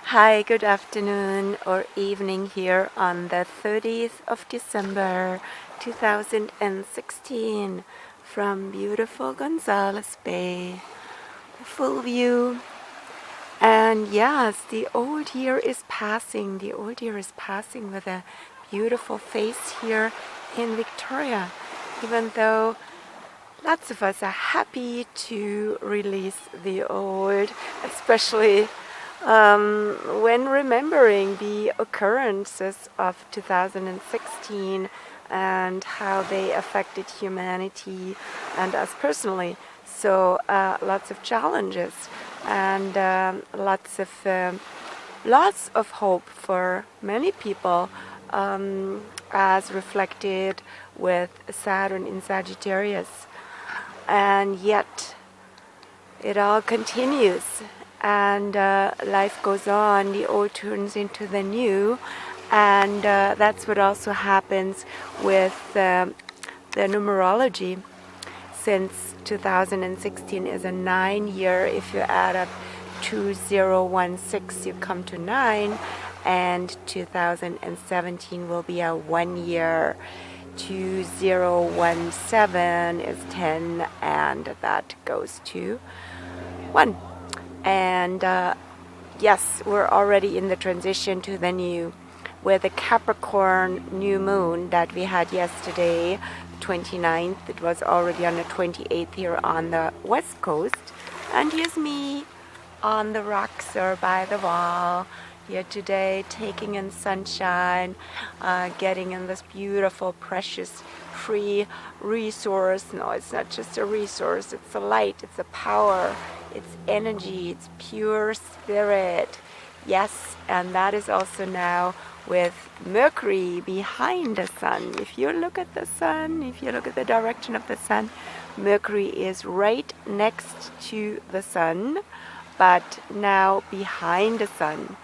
Hi, good afternoon or evening here on the 30th of December 2016 from beautiful Gonzales Bay. Full view. And yes, the old year is passing. The old year is passing with a beautiful face here in Victoria, even though lots of us are happy to release the old, especially when remembering the occurrences of 2016 and how they affected humanity and us personally. So lots of challenges and lots of hope for many people, as reflected with Saturn in Sagittarius. And yet it all continues, and life goes on. The old turns into the new, and that's what also happens with the numerology. Since 2016 is a 9-year, if you add up 2016, you come to 9, and 2017 will be a 1-year. 2017 is 10, and that goes to 1. And yes, we're already in the transition to the new, with the Capricorn new moon that we had yesterday, 29th. It was already on the 28th here on the west coast. And here's me on the rocks or by the wall here today, taking in sunshine, getting in this beautiful, precious, free resource. No, it's not just a resource, it's a light, it's a power, it's energy, it's pure spirit. Yes, and that is also now with Mercury behind the sun. If you look at the sun, if you look at the direction of the sun, Mercury is right next to the sun, but now behind the sun.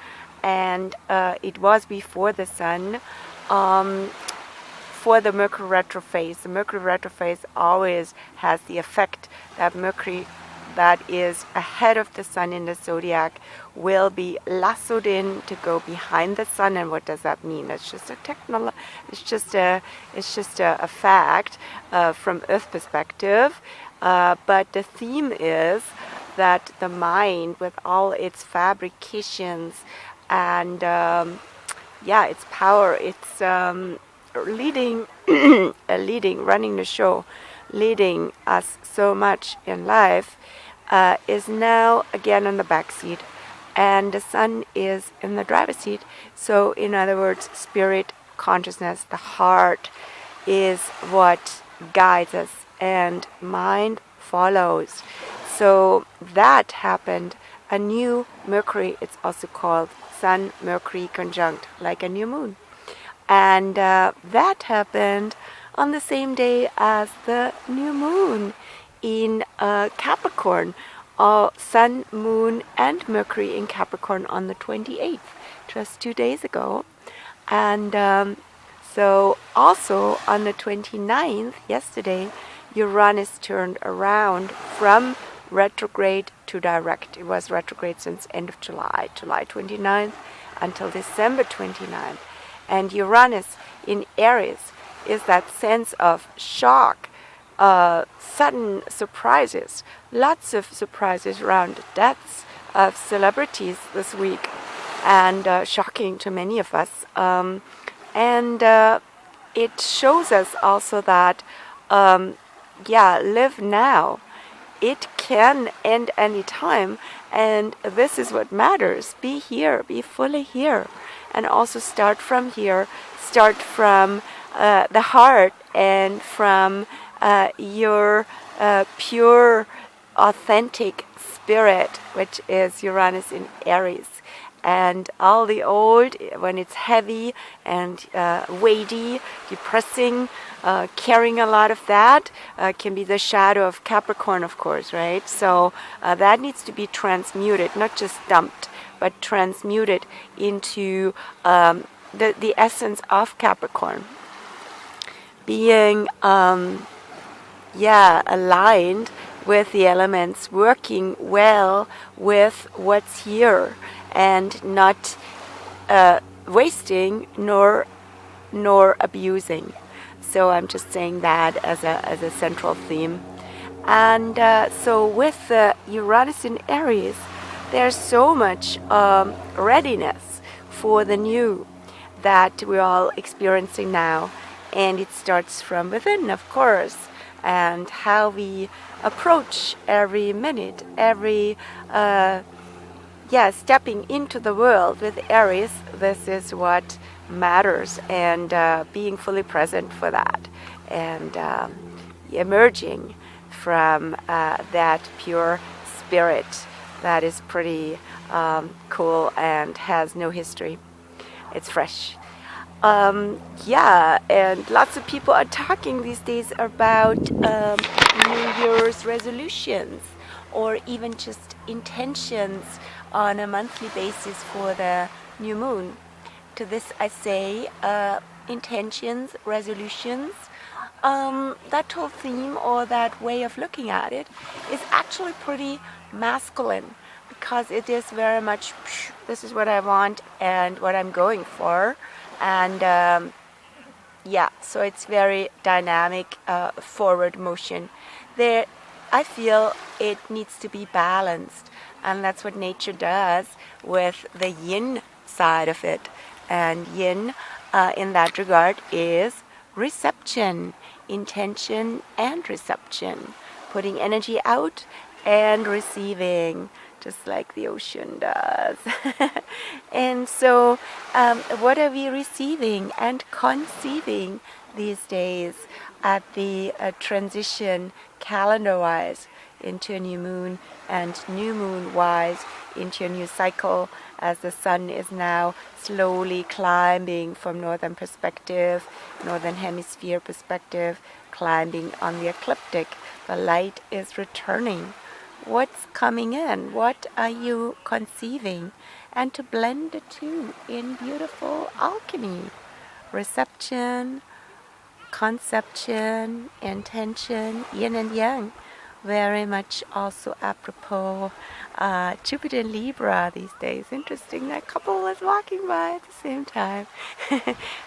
And it was before the sun, for the Mercury retrograde. The Mercury retrograde always has the effect that Mercury that is ahead of the sun in the zodiac will be lassoed in to go behind the sun. And what does that mean? It's just a fact from Earth perspective. But the theme is that the mind, with all its fabrications and its power, it's leading, running the show, leading us so much in life, is now again on the back seat, and the sun is in the driver's seat. So in other words, spirit, consciousness, the heart is what guides us, and mind follows. So that happened. A new Mercury, it's also called Sun Mercury conjunct, like a new moon. And that happened on the same day as the new moon in Capricorn. Sun, moon, and Mercury in Capricorn on the 28th, just 2 days ago. And so also on the 29th, yesterday, Uranus turned around from retrograde to direct. It was retrograde since end of July 29th until December 29th. And Uranus in Aries is that sense of shock, sudden surprises, lots of surprises around deaths of celebrities this week, and shocking to many of us. And it shows us also that, live now. It can end any time, and this is what matters. Be here, be fully here, and also start from here, start from the heart and from your pure, authentic spirit, which is Uranus in Aries. And all the old, when it's heavy and weighty, depressing, carrying a lot of that, can be the shadow of Capricorn, of course, right? So that needs to be transmuted, not just dumped, but transmuted into the essence of Capricorn. Being, aligned with the elements, working well with what's here. and not wasting nor abusing. So I'm just saying that as a central theme. And so with Uranus in Aries, there's so much readiness for the new that we're all experiencing now. And it starts from within, of course, and how we approach every minute, every stepping into the world with Aries. This is what matters, and being fully present for that, and emerging from that pure spirit that is pretty cool and has no history. It's fresh. And lots of people are talking these days about New Year's resolutions, or even just intentions on a monthly basis for the new moon. To this I say intentions, resolutions. That whole theme, or that way of looking at it, is actually pretty masculine, because it is very much, this is what I want and what I'm going for. And so it's very dynamic, forward motion. There, I feel it needs to be balanced, and that's what nature does with the yin side of it. And yin, in that regard, is reception, intention and reception, putting energy out and receiving, just like the ocean does. And so what are we receiving and conceiving these days at the transition calendar-wise into a new moon, and new moon-wise into a new cycle, as the sun is now slowly climbing from northern perspective, northern hemisphere perspective, climbing on the ecliptic. The light is returning. What's coming in? What are you conceiving? And to blend the two in beautiful alchemy. Reception, conception, intention, yin and yang. Very much also apropos Jupiter in Libra these days. Interesting, that couple was walking by at the same time.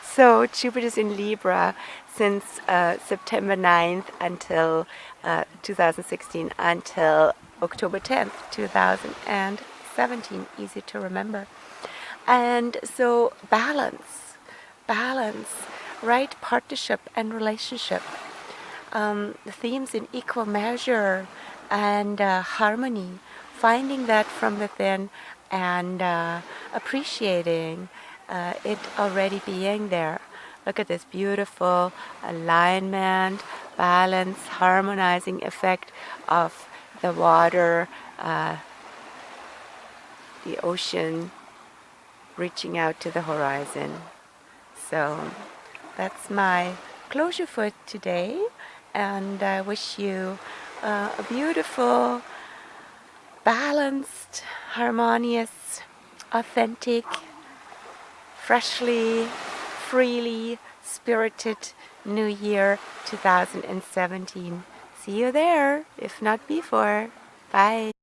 So Jupiter's in Libra since September 9th until 2016, until October 10th, 2017. Easy to remember. And so balance, right partnership and relationship. The themes in equal measure and harmony, finding that from within and appreciating it already being there. Look at this beautiful alignment, balance, harmonizing effect of the water, the ocean reaching out to the horizon. So that's my closure for today. And I wish you a beautiful, balanced, harmonious, authentic, freshly, freely spirited New Year 2017. See you there, if not before. Bye.